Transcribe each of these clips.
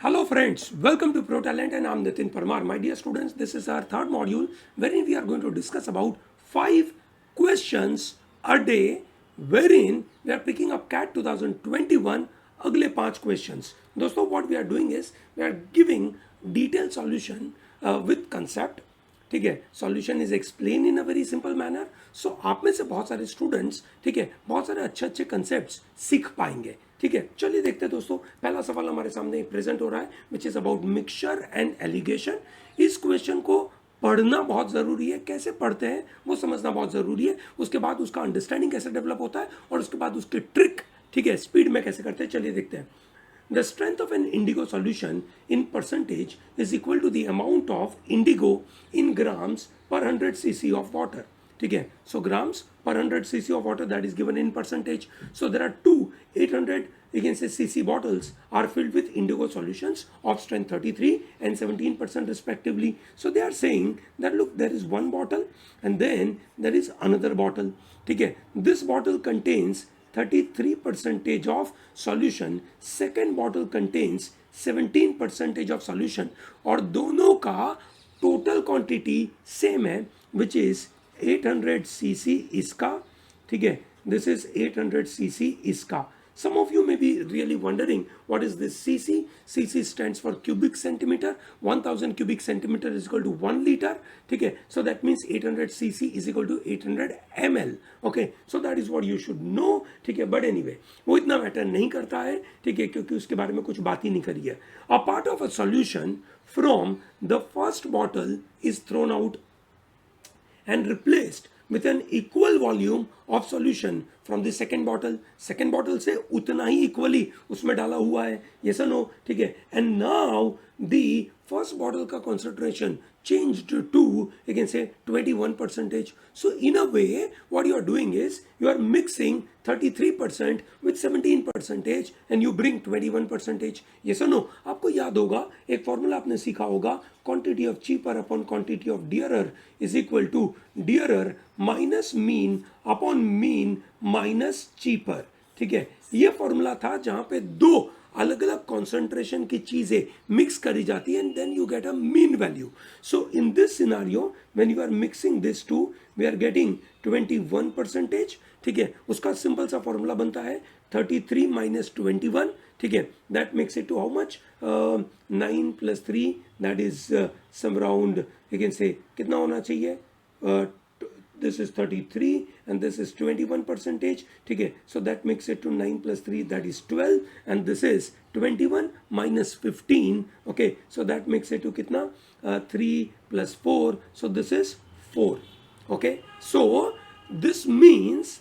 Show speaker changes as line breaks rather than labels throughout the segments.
Hello friends, welcome to Pro Talent and I'm Nitin Parmar. My dear students, this is our third module wherein we are going to discuss about 5 questions a day wherein we are picking up CAT 2021 अगले 5 questions. दोस्तों what we are doing is we are giving detailed solution with concept. ठीक है, solution is explain in a very simple manner. So आप में से बहुत सारे students, ठीक है, बहुत सारे अच्छे अच्छे कंसेप्ट सीख पाएंगे. ठीक है, चलिए देखते हैं दोस्तों. पहला सवाल हमारे सामने प्रेजेंट हो रहा है which is about mixture and allegation. इस क्वेश्चन को पढ़ना बहुत ज़रूरी है. कैसे पढ़ते हैं वो समझना बहुत ज़रूरी है. उसके बाद उसका अंडरस्टैंडिंग कैसे डेवलप होता है और उसके बाद उसकी ट्रिक, ठीक है, स्पीड में कैसे करते हैं. चलिए देखते हैं. The strength of an indigo solution in percentage is equal to the amount of indigo in grams per 100 cc of water. ठीक है, so grams per 100 cc of water that is given in percentage. So there are two 800 you can say cc bottles are filled with indigo solutions of strength 33 and 17% respectively. So they are saying that look, there is one bottle and then there is another bottle. ठीक है, this bottle contains 33% of solution, second bottle contains 17% of solution और दोनों का total quantity same है which is 800 cc इसका. ठीक है, this is 800 cc इसका. Some of you may be really wondering what is this cc. cc stands for cubic centimeter. 1000 cubic centimeter is equal to 1 liter. ठीक है, so that means 800 cc is equal to 800 ml. Okay, so that is what you should know. ठीक है, but anyway वो इतना matter नहीं करता है. ठीक है, क्योंकि उसके बारे में कुछ बात ही नहीं करी है. A part of a solution from the first bottle is thrown out and replaced with an equal volume of solution from the second bottle. second bottle से उतना ही equally उसमें डाला हुआ है. yes or no? ठीक है, and now the first bottle का concentration changed to you can say 21%. so in a way what you are doing is you are mixing 33% with 17% and you bring 21%. yes or no? आपको याद होगा एक formula आपने सीखा होगा, quantity of cheaper upon quantity of dearer is equal to dearer minus mean upon mean minus cheaper. ठीक है, ये फॉर्मूला था जहां पे दो अलग अलग कॉन्सेंट्रेशन की चीजें मिक्स करी जाती है and then you get a mean value. So in this scenario when you are mixing this two we are getting 21%. ठीक है, उसका सिंपल सा फॉर्मूला बनता है 33 माइनस 21. ठीक है, that makes it to how much 9 plus 3 that is some around you can say कितना होना चाहिए. This is 33 and this is 21%. ठीक है, so that makes it to 9 plus 3 that is 12 and this is 21 minus 15. okay, so that makes it to कितना 3 plus 4, so this is 4. okay, so this means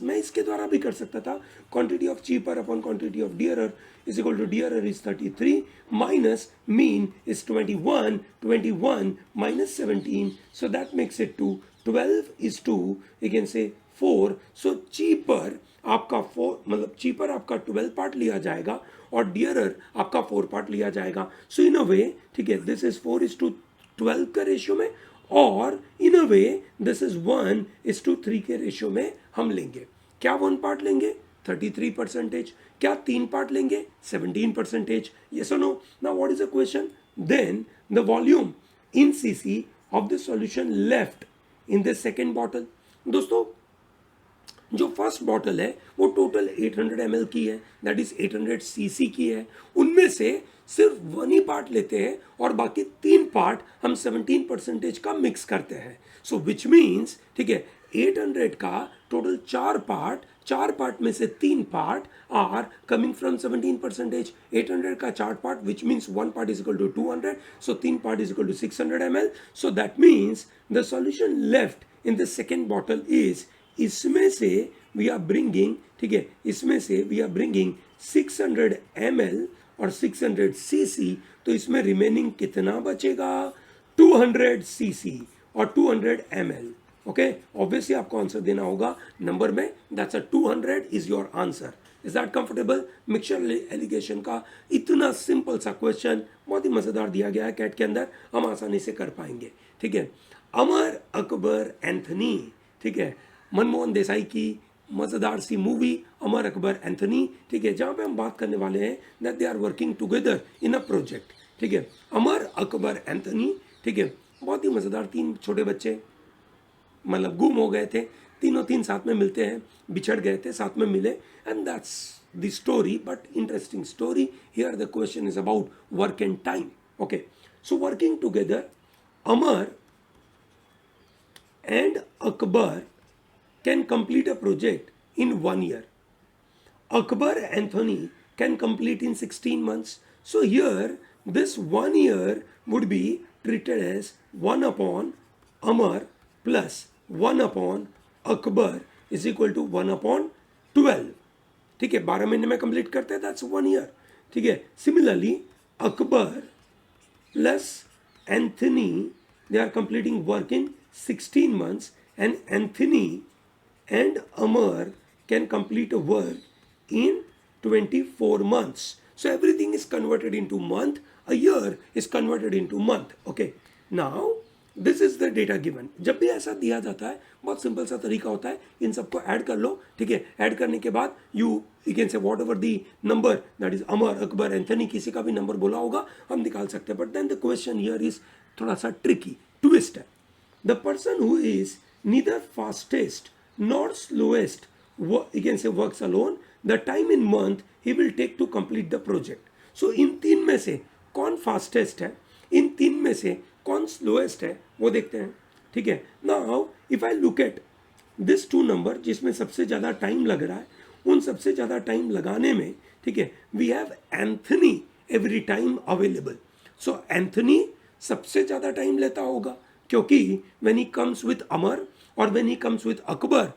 मैं इसके द्वारा भी कर सकता था quantity of cheaper upon quantity of dearer is equal to dearer is 33 minus mean is 21 minus 17, so that makes it to 12 is to you can say 4. so cheaper आपका 4 मतलब cheaper आपका 12 पार्ट लिया जाएगा और dearer आपका 4 part लिया जाएगा. so in a way ठीक है, this is 4 is to 12 का रेशियो में और in a way this is 1 is to 3 के रेशियो में हम लेंगे. क्या 1 पार्ट लेंगे 33%, क्या 3 पार्ट लेंगे 17%. yes or no? now what is the question? then the volume in cc of the solution left in the second bottle. दोस्तों जो फर्स्ट बॉटल है वो टोटल 800 ml की है, दैट इज 800 cc की है. उनमें से सिर्फ 1 ही पार्ट लेते हैं और बाकी 3 पार्ट हम 17% का मिक्स करते हैं. सो विच मीन्स ठीक है 800 का टोटल 4 पार्ट में से 3 पार्ट आर कमिंग फ्रॉम 17%. 800 का 4 part which means 1 part is equal to 200, सो 3 part is equal to 600 ml. So that means the solution left in the second bottle is इसमें से we are bringing ठीक है, इसमें से वी आर ब्रिंगिंग 600 ml और 600 cc. तो इसमें रिमेनिंग कितना बचेगा 200 cc और 200 ml. ओके, ऑब्वियसली आपको आंसर देना होगा नंबर में. That's a 200 is your answer. Is that comfortable? Mixture allegation का इतना सिंपल सा क्वेश्चन बहुत ही मजेदार दिया गया है कैट के अंदर, हम आसानी से कर पाएंगे. ठीक है, अमर अकबर एंथनी, ठीक है, मनमोहन देसाई की मज़ेदार सी मूवी अमर अकबर एंथनी, ठीक है, जहाँ पे हम बात करने वाले हैं that they are working together in a project, ठीक है, अमर अकबर एंथनी, ठीक है, बहुत ही मज़ेदार, तीन छोटे बच्चे मतलब गुम हो गए थे, तीनों तीन साथ में मिलते हैं, बिछड़ गए थे, साथ में मिले, and that's the story, but interesting story here the question is about work and time. Okay, so working together Amar and Akbar can complete a project in 1 year. Akbar Anthony can complete in 16 months. So here this 1 year would be treated as 1 upon Amar plus 1 upon Akbar is equal to 1 upon 12. ठीक है, 12 महीने में complete करते हैं, that's 1 year. ठीक है, similarly Akbar plus Anthony, they are completing work in 16 months, and Anthony and Amar can complete a work in 24 months. So everything is converted into month, a year is converted into month. Okay, now this is the data given. जब भी ऐसा दिया जाता है बहुत simple सा तरीका होता है, इन सबको ऐड कर लो, ठीक है, ऐड करने के बाद यू कैन से what ever the number that is Amar Akbar Anthony, किसी का भी नंबर बोला होगा हम निकाल सकते हैं. But then the question here is थोड़ा सा ट्रिकी, ट्विस्ट है. The person who is neither fastest nor slowest you can say works alone, the time in month he will take to complete the project. So इन तीन में से कौन fastest है, इन तीन में से कौन स्लोएस्ट है, वो देखते हैं. ठीक है, now if I look at this two number जिसमें सबसे ज़्यादा टाइम लग रहा है, उन सबसे ज़्यादा टाइम लगाने में, ठीक है, we have Anthony every time available. So Anthony सबसे ज़्यादा टाइम लेता होगा, क्योंकि when he comes with Amar और when he comes with Akbar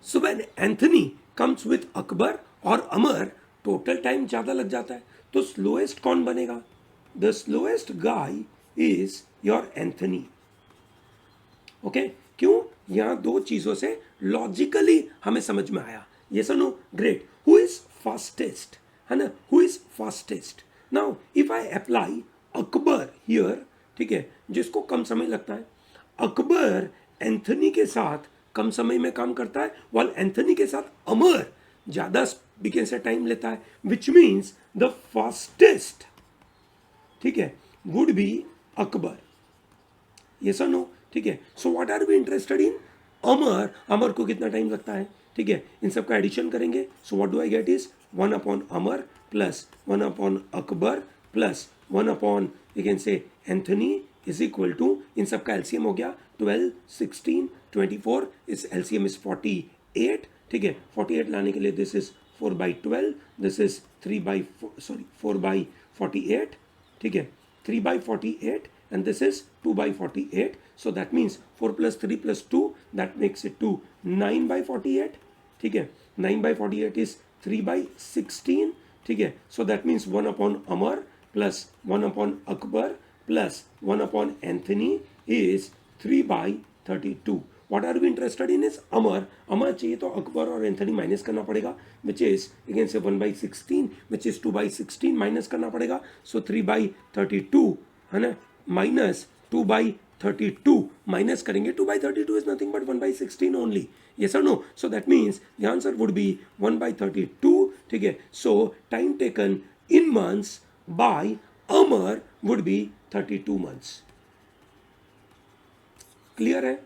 so when Anthony comes with Akbar और अमर टोटल टाइम ज़्यादा लग जाता है. तो स्लोएस्ट कौन बनेगा? The slowest guy is your Anthony. Okay, क्यों? यहाँ दो चीज़ों से लॉजिकली हमें समझ में आया. ये सुनो, ग्रेट. हु इज फास्टेस्ट, है ना, who is fastest. Now if I apply Akbar here, ठीक है, जिसको कम समय लगता है, अकबर एंथनी के साथ कम समय में काम करता है, वाल एंथनी के साथ अमर ज़्यादा बिकेन से टाइम लेता है, विच मीन्स द फास्टेस्ट, ठीक है, वुड बी अकबर. ये सर नो, ठीक है. So what are we interested in? Amar. Amar को कितना टाइम लगता है, ठीक है, इन सबका एडिशन करेंगे. So what do I get is 1 upon Amar plus 1 upon Akbar plus 1 upon you can say Anthony is equal to, इन सबका एलसीएम हो गया 12, 16, 24, इस एलसीएम इज 48. ठीक है, 48 लाने के लिए दिस इज 4/12, दिस इज 4/48. ठीक है, 3/48 and this is 2/48. So that means 4 plus 3 plus 2, that makes it to 9/48. ठीक है, 9/48 is 3/16. ठीक है, so that means 1 upon Amar plus 1 upon Akbar plus 1 upon Anthony is 3/32. What are we interested in is Amar. Amar चाहिए तो अकबर और Anthony minus करना पड़ेगा, which is again say 1/16, which is 2/16 minus करना पड़ेगा. So 3/32, है ना, minus 2/32 minus करेंगे. 2/32 is nothing but 1/16 only. Yes or no? So that means the answer would be 1/32. ठीक है, so time taken in months by Amar would be 32 months. Clear है?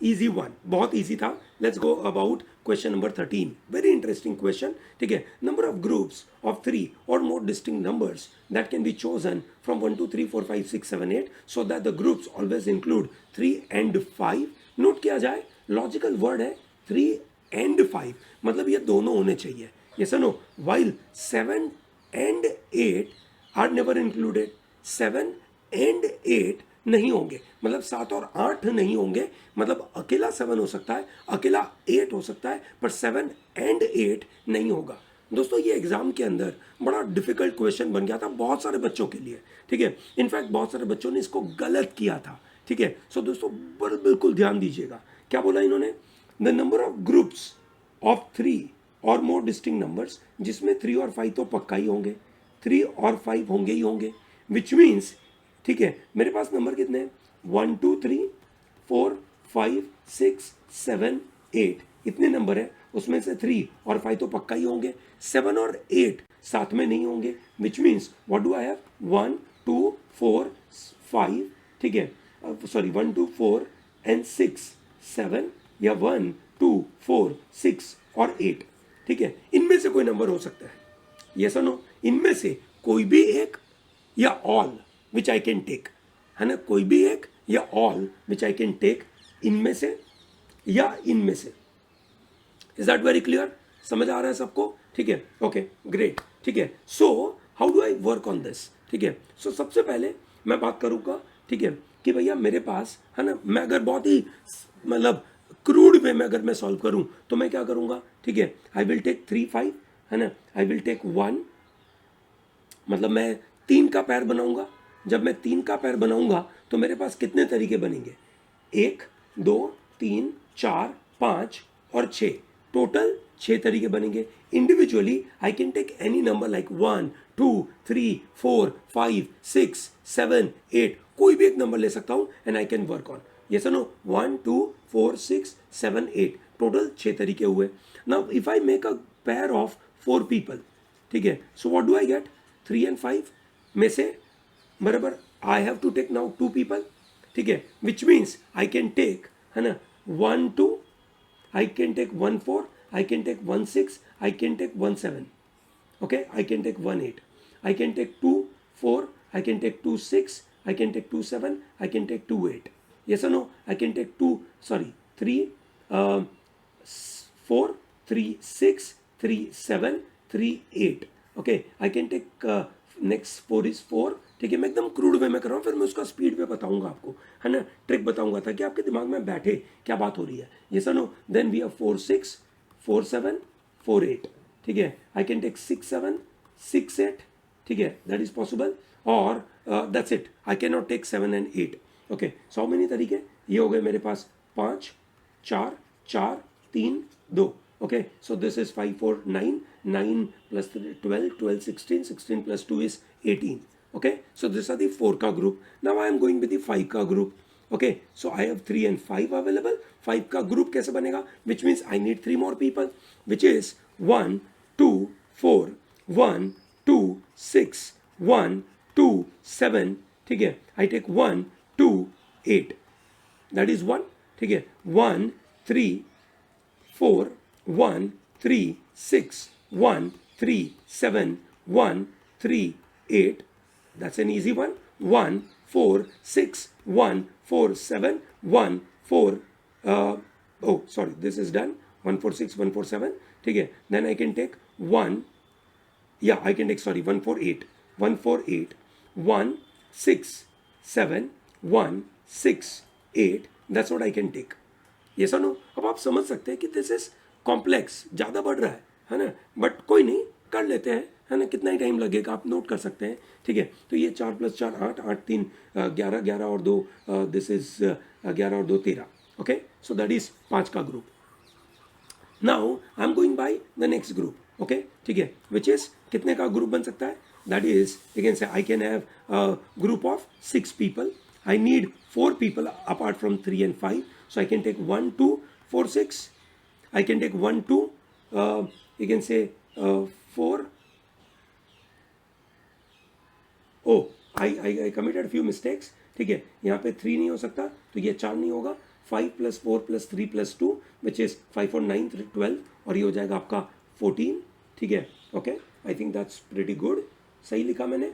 Easy one, बहुत easy था. Let's go about question number 13. Very interesting question. ठीक है, number of groups of 3 or more distinct numbers that can be chosen from 1 2 3 4 5 6 7 8 so that the groups always include 3 and 5. Note किया जाए, logical word है 3 and 5, मतलब ये दोनों होने चाहिए. Yes or no? While 7 and 8 are never included. 7 and 8 नहीं होंगे, मतलब 7 और 8 नहीं होंगे, मतलब अकेला 7 हो सकता है, अकेला 8 हो सकता है, पर 7 and 8 नहीं होगा. दोस्तों ये एग्जाम के अंदर बड़ा डिफिकल्ट क्वेश्चन बन गया था बहुत सारे बच्चों के लिए. ठीक है, इनफैक्ट बहुत सारे बच्चों ने इसको गलत किया था. ठीक है, सो दोस्तों बिल्कुल ध्यान दीजिएगा. क्या बोला इन्होंने? The number of groups of 3 और मोर डिस्टिंक्ट नंबर्स, जिसमें 3 और 5 तो पक्का ही होंगे, 3 और 5 होंगे ही होंगे, विच मीन्स ठीक है मेरे पास नंबर कितने हैं 1 2 3 4 5 6 7 8 इतने नंबर है, उसमें से 3 और 5 तो पक्का ही होंगे, 7 और 8 साथ में नहीं होंगे, which means what do I have 1 2 4 5 ठीक है सॉरी 1 2 4 एंड 6 7 या 1 2 4 6 और 8 ठीक है, इनमें से कोई नंबर हो सकता है, यस और नो, इनमें से कोई भी एक या all which I can take, है ना, कोई भी एक या all which I can take, इनमें से या इनमें से। इज दैट वेरी क्लियर, समझ आ रहा है सबको, ठीक है, ओके ग्रेट, ठीक है। So how do I work on this, ठीक है। सो सबसे पहले मैं बात करूँगा, ठीक है, कि भैया मेरे पास है ना, मैं अगर बहुत ही मतलब क्रूड वे में अगर मैं सॉल्व करूँ तो मैं क्या करूँगा, ठीक है, आई विल टेक 3 5 है ना, आई विल टेक 1, मतलब मैं 3 का पैर बनाऊंगा, जब मैं 3 का पैर बनाऊंगा तो मेरे पास कितने तरीके बनेंगे, 1 2 3 4 5 और 6, टोटल 6 तरीके बनेंगे। Individually I can take any number like 1 2 3 4 5 6 7 8, कोई भी एक नंबर ले सकता हूं and I can work on, ये सुनो 1 2 4 6 7 8, टोटल 6 तरीके हुए। Now if I make a pair of 4 people, ठीक है, so what do I get 3 and 5 में से बराबर I have to take now 2 people, ठीक है, which means I can take है ना 1 2, I can take 1 4, I can take 1 6, I can take 1 7, okay, I can take 1 8, I can take 2 4, I can take 2 6, I can take 2 7, I can take 2 8, yes or no, I can take 2 sorry 3 4 3 6 3 7 3 8, okay, I can take next 4 is 4, ठीक है, मैं एकदम crude way में कर रहा हूँ, फिर मैं उसका स्पीड पे बताऊंगा आपको, है ना, ट्रिक बताऊंगा ताकि आपके दिमाग में बैठे क्या बात हो रही है, ये sir no, then we have 4 6 4 7 4 8, ठीक है, आई कैन टेक 6 7 6 8, ठीक है, दैट इज पॉसिबल, और that's it, I can not take 7 and 8, okay, 100 many तरीके, ये हो गए मेरे पास 5 4 4 3 2, okay, so this is 5 4 9 9 plus 3, 12 12 16 16 plus 2 is 18, okay, so these are the 4 ka group. Now I am going with the 5 ka group, okay, so I have 3 and 5 available, 5 का group कैसे बनेगा, which means I need 3 more people, which is 1 2 4 1 2 6 1 2 7, ठीक है, I take 1 2 8, that is 1, ठीक है, 1 3 4 1 3 6 1 3 7 1 3 8, that's an easy one, 1 4 6 1 4 7 1 4 oh sorry this is done, 1 4 6 1 4 7, ठीक है, then I can take 1, yeah I can take sorry 1 4 8 1 4 8 1 6 7 1 6 8, that's what I can take, yes or no। अब आप समझ सकते हैं कि दिस इज कॉम्प्लेक्स, ज़्यादा बढ़ रहा है ना, बट कोई नहीं, कर लेते हैं, है ना, कितना ही टाइम लगेगा आप नोट कर सकते हैं, ठीक है, तो ये 4 + 4 8 8 3 11 11 और 2 दिस इज 11 और 2 13, ओके, सो दैट इज 5 का group. Now I am going by the next group, okay, ठीक है, विच इज कितने का ग्रुप बन सकता है, दैट इज यू कैन से I can have group of 6 people, I need 4 people apart from 3 and 5, so I can take 1 2 4 6, I can take 1 2 you can say 4, oh I committed a few mistakes, ठीक है, यहाँ पे 3 नहीं हो सकता तो ये 4 नहीं होगा, 5 + 4 + 3 + 2 which is 5 4 9 12, और ये हो जाएगा आपका 14, ठीक है, okay, I think that's pretty good, सही लिखा मैंने,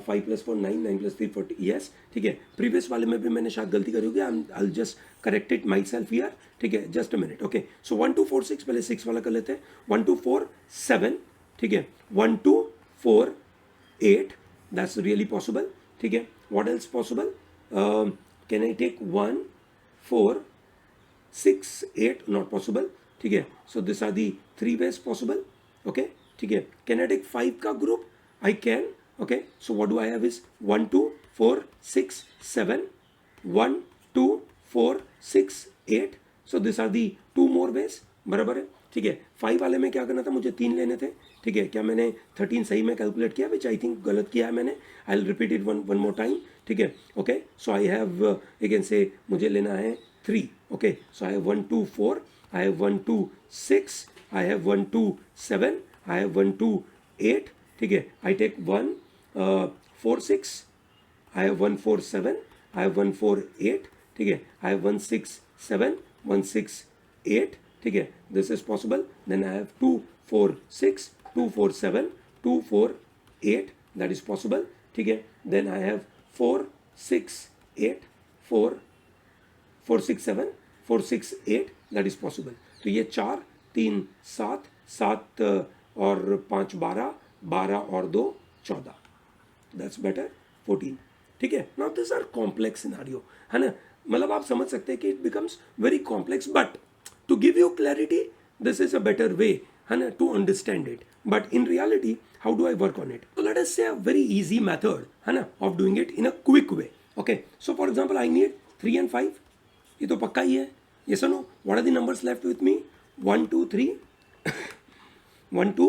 5 + 4 9 9 + 3 40, यस, ठीक है, प्रीवियस वाले में भी मैंने शायद गलती करी होगी, I will just correct it my self here, ठीक है, जस्ट अ मिनट, ओके, सो 1 2 4 6, पहले 6 वाला कर लेते हैं, 1 2 4 7, ठीक है, 1 2 4 8, दैट्स रियली पॉसिबल, ठीक है, what else possible, can I take 1 4 6 8, not possible, ठीक है, so this are the 3 ways possible, okay, ठीक है, कैन आई टेक 5 का group, I can, okay, so what do I have is 1 2 4 6 7 1 2 4 6 8, so these are the 2 more ways, बराबर है, ठीक है, 5 वाले में क्या करना था, मुझे 3 लेने थे, ठीक है, क्या मैंने 13 सही में कैलकुलेट किया, विच आई थिंक गलत किया है मैंने, I will repeat it one more time, ठीक है, okay, so I have again से मुझे लेना है 3, okay, so I have 1 2 4, I have 1 2 6, I have 1 2 7, I have 1 2 8, ठीक है, आई take 1 4 6, I have 1 4 7, I have 1 4 8, ठीक है, I have 1 6 7, 1 6 8, ठीक है, this is possible. Then I have 2 4 6, 2 4 7, 2 4 8, that is possible, ठीक है. Then I have 4 6 8, 4 4 6 7, 4 6 8, that is possible. तो ये 4 3 7, 7 और 5 12, 12 और 2 14, that's better, 14, ठीक है. Now this are complex scenario, है ना, मतलब आप समझ सकते हैं कि it becomes very complex, but to give you clarity this is a better way, है ना, to understand it. But in reality how do I work on it? तो let us say a very easy method, है ना, of doing it in a quick way. Okay, so for example I need 3 and 5, ये तो पक्का ही है. Yes और no? What are the numbers left with me? 1 2 3 1 2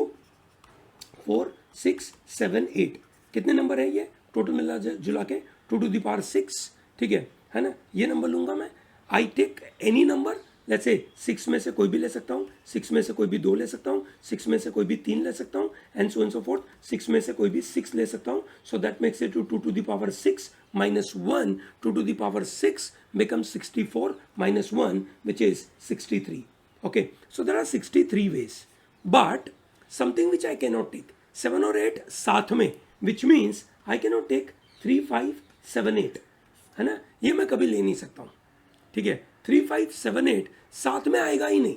4 6 7 8, कितने number है ये टोटल मिला जुला के? 2 to the power 6, ठीक है ना. ये नंबर लूंगा मैं. I take any number, let's say 6 में से कोई भी ले सकता हूँ, 6 में से कोई भी 2 ले सकता हूँ, 6 में से कोई भी 3 ले सकता हूँ, एंड सो फोर्थ. 6 में से कोई भी 6 ले सकता हूँ. So that makes it 2 to the power 6 minus 1, 2 to the power 6 becomes 64 minus 1, which is 63. Okay, so there are 63 ways, but something which I cannot take 7 or 8 साथ में, which means I cannot take 3 5 7 8, है ना, ये मैं कभी ले नहीं सकता हूँ. ठीक है, 3 5 7 8 साथ में आएगा ही नहीं,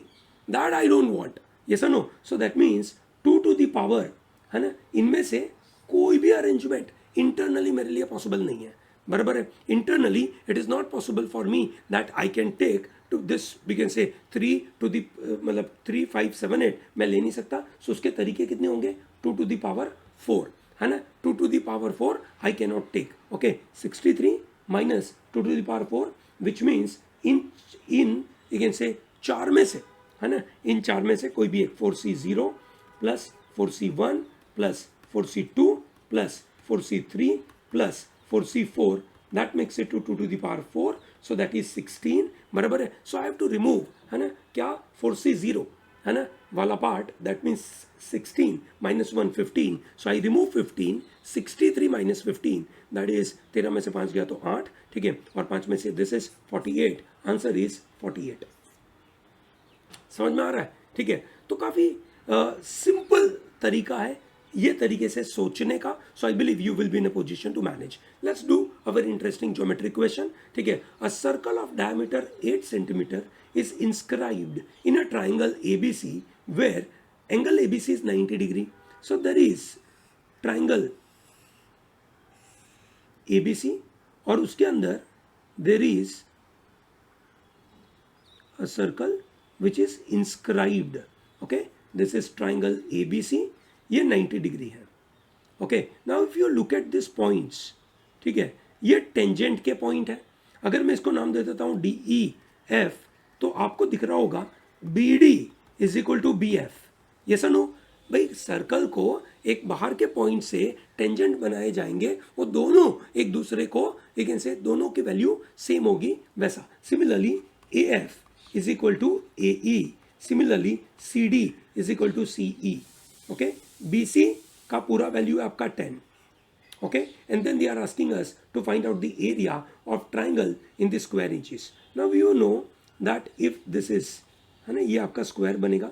that I don't want. Yes और no? So that means 2 to the power, है ना, इनमें से कोई भी अरेंजमेंट इंटरनली मेरे लिए पॉसिबल नहीं है. बराबर है. Internally it is not possible for me that I can take two this, we can say 3 to the मतलब 3 5 7 8 मैं ले नहीं सकता. सो उसके तरीके कितने होंगे? 2 to the power 4, है ना. 2 to the power 4 I cannot take. Okay, 63 minus 2 to the power 4, which means in again say 4 में से, है ना, इन 4 में से कोई भी एक 4C0 plus 4C1 plus 4C2 plus 4C3 plus 4C4, that makes it to 2 to the power 4, so that is 16. बराबर है. So I have to remove, है ना, क्या 4C0, है ना, वाला part, that means 16 minus 1 15, so I remove 15. 63 minus 15, that is 13 में से 5 गया तो 8, ठीक है, और 5 में से this is 48, आंसर is 48. समझ में आ रहा है? ठीक है, तो काफ़ी सिंपल तरीका है ये तरीके से सोचने का. So I believe you will be in a position to manage. Let's do a very interesting geometric question. ठीक है, a circle of diameter 8 centimeter is inscribed in a triangle ABC where angle ABC is 90 degree. So there is triangle ABC और उसके अंदर there is a circle which is inscribed. Okay, this is triangle ABC, ये 90 degree है. Okay, now if you look at these points, ठीक है, ये tangent के point है. अगर मैं इसको नाम दे देता हूँ DEF, तो आपको दिख रहा होगा BD is equal to BF. ये सर भाई, सर्कल को एक बाहर के पॉइंट से टेंजेंट बनाए जाएंगे, वो दोनों एक दूसरे को, लेकिन से दोनों की वैल्यू सेम होगी वैसा. Similarly AF is equal to AE, similarly CD is equal to CE. Okay, BC का पूरा वैल्यू है आपका 10. Okay, and then they are asking us to find out the area of triangle in the square inches. Now you know that if this is, है ना, ये आपका square बनेगा,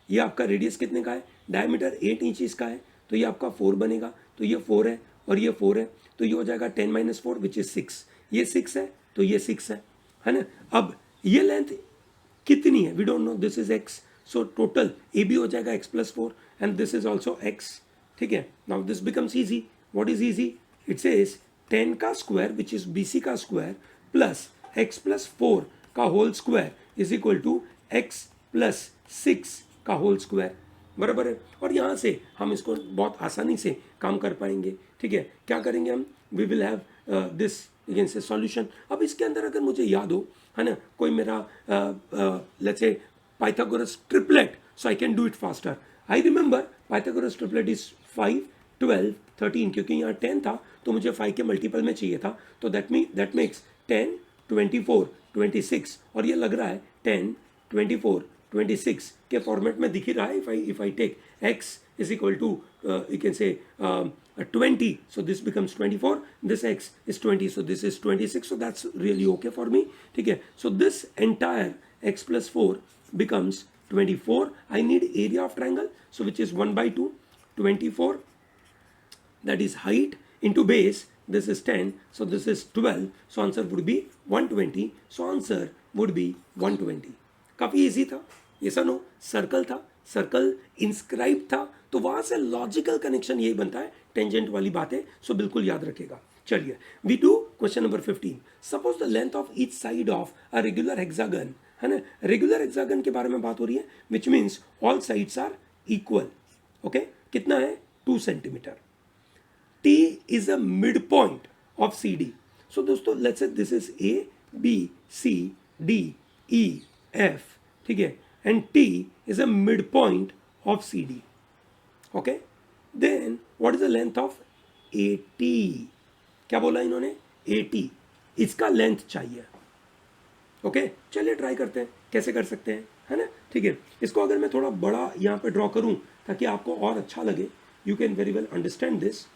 ये आपका रेडियस कितने का है, डायमीटर 8 इंचेस का है, तो ये आपका 4 बनेगा, तो ये 4 है और ये 4 है, तो ये हो जाएगा 10 - 4 विच इज 6. ये 6 है तो ये 6 है ना. अब ये लेंथ कितनी है, we don't know, this is x, so total AB हो जाएगा x + 4 and this is also x. ठीक है, now this becomes easy. What is easy? It says 10 का स्क्वायर विच इज BC का स्क्वायर प्लस x + 4 का whole square is equal to x + 6 का whole square. बराबर है. और यहाँ से हम इसको बहुत आसानी से काम कर पाएंगे. ठीक है, क्या करेंगे हम, we will have this again say solution. अब इसके अंदर अगर मुझे याद हो, है ना, कोई मेरा let's say Pythagoras triplet so I can do it faster. I remember Pythagoras triplet is 5, 12, 13, क्योंकि यहाँ 10 था तो मुझे 5 के मल्टीपल में चाहिए था, तो that makes 10, 24, 26, और ये लग रहा है 10, 24, 26 के फॉर्मेट में दिख ही रहा है. if I take x is equal to you can say 20, so this becomes 24, this x is 20, so this is 26, so that's really okay for me. ठीक है, so this entire x plus 4 becomes 24. I need area of triangle, so which is 1 by 2, 24, that is height into base, this is 10, so this is 12, so answer would be 120, so answer would be 120. काफ़ी easy था, ऐसा no, circle था, circle inscribe था, तो वहाँ से logical connection यही बनता है, टेंजेंट वाली बातें, सो बिल्कुल याद रखेगा. चलिए, we do question number 15. Suppose the length of each side of a regular hexagon, है ना, रेगुलर हेक्सागन के बारे में बात हो रही है, which means all sides are equal. Okay, कितना है? 2 centimetre. T is a midpoint of CD. So दोस्तों, let's say this is A, B, C, D, E, F, ठीक है, and T is a midpoint of CD. Okay, then what is the length of AT? क्या बोला इन्होंने? AT. इसका length चाहिए. Okay, चलिए try करते हैं कैसे कर सकते हैं, है ना. ठीक है, इसको अगर मैं थोड़ा बड़ा यहाँ पे ड्रॉ करूँ ताकि आपको और अच्छा लगे, you can very well understand this.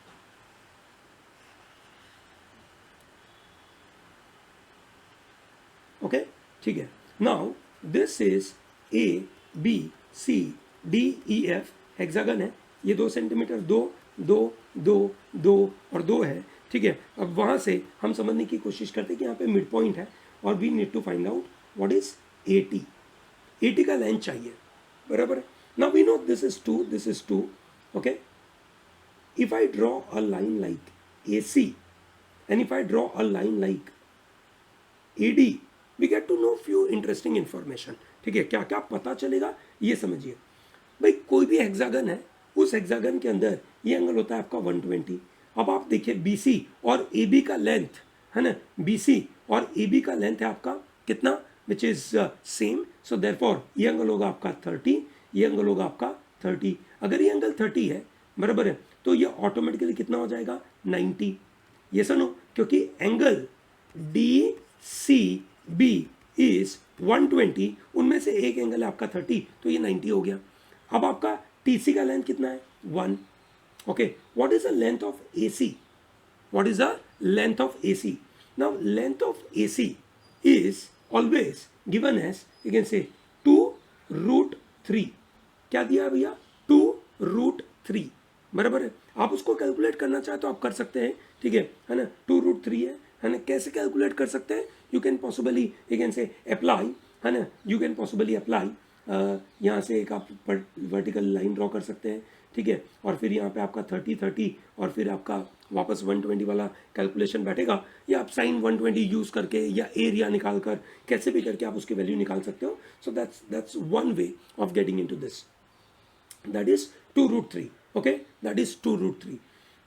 Okay, ठीक है. Now this is A B C D E F, hexagon है, ये 2 सेंटीमीटर, 2 2 2 2 और 2 है. ठीक है, अब वहाँ से हम समझने की कोशिश करते हैं कि यहाँ पे मिड पॉइंट है और we need to find out what is A T. A T का लेंथ चाहिए, बराबर है. Now we know this is 2, this is 2. Okay, if I draw a line like A C and if I draw a line like A D, we get to know few interesting information. ठीक है, क्या क्या पता चलेगा ये समझिए. भाई कोई भी हेक्सागन है, उस हेक्सागन के अंदर ये एंगल होता है आपका 120. अब आप देखिए BC और AB का लेंथ, है ना, BC और AB का लेंथ है आपका कितना, which is same, so therefore ये एंगल होगा आपका 30, ये एंगल होगा आपका 30. अगर ये एंगल 30 है, बराबर है, तो ये ऑटोमेटिकली कितना हो जाएगा? 90. ये सुनो, क्योंकि एंगल DCB इज 120, उनमें से एक एंगल है आपका 30, तो ये 90 हो गया. अब आपका TC का लेंथ कितना है? 1. Okay, what is the length of AC? What is the length of AC? Now length of AC is always given as, you can say 2√3. क्या दिया भैया? 2√3, बराबर है. आप उसको कैलकुलेट करना चाहे तो आप कर सकते हैं, ठीक है ना. 2√3 है ना. कैसे कैलकुलेट कर सकते हैं? You can possibly, you can से अप्लाई, है ना, यू कैन पॉसिबली अप्लाई, यहाँ से एक आप वर्टिकल लाइन ड्रॉ कर सकते हैं, ठीक है, और फिर यहाँ पे आपका 30 और फिर आपका वापस 120 वाला कैलकुलेशन बैठेगा, या आप साइन 120 यूज़ करके या एरिया निकाल कर कैसे भी करके आप उसकी वैल्यू निकाल सकते हो. So that's one way of getting into this. That is 2√3. Okay, that is 2√3.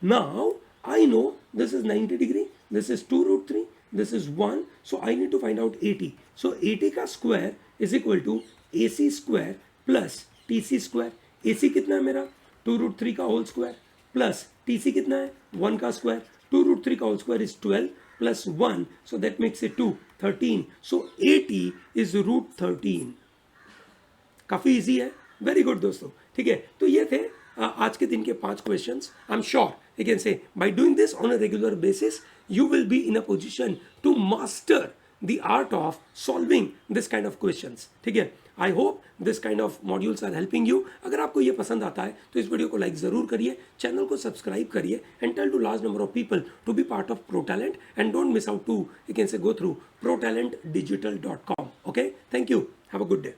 Now I know this is 90 degree, this is 2√3, this is 1, so I need to find out AT. So AT का square is equal to AC square plus TC square. AC कितना है मेरा? 2√3 का whole square plus TC कितना है? 1 का square. 2√3 का whole square is 12 plus 1, so that makes it 2, 13. So AT is √13. काफ़ी इजी है, वेरी गुड दोस्तों. ठीक है, तो ये थे आज के दिन के 5 questions. I am sure you can say by doing this on a regular basis you will be in a position to master the art of solving this kind of questions. ठीक है, I hope this kind of modules are helping you. अगर आपको ये पसंद आता है तो इस वीडियो को लाइक ज़रूर करिए, चैनल को सब्सक्राइब करिए, and tell to large number of people to be part of ProTalent, and don't miss out to, you can say, go through protalentdigital.com. Okay, thank you, have a good day.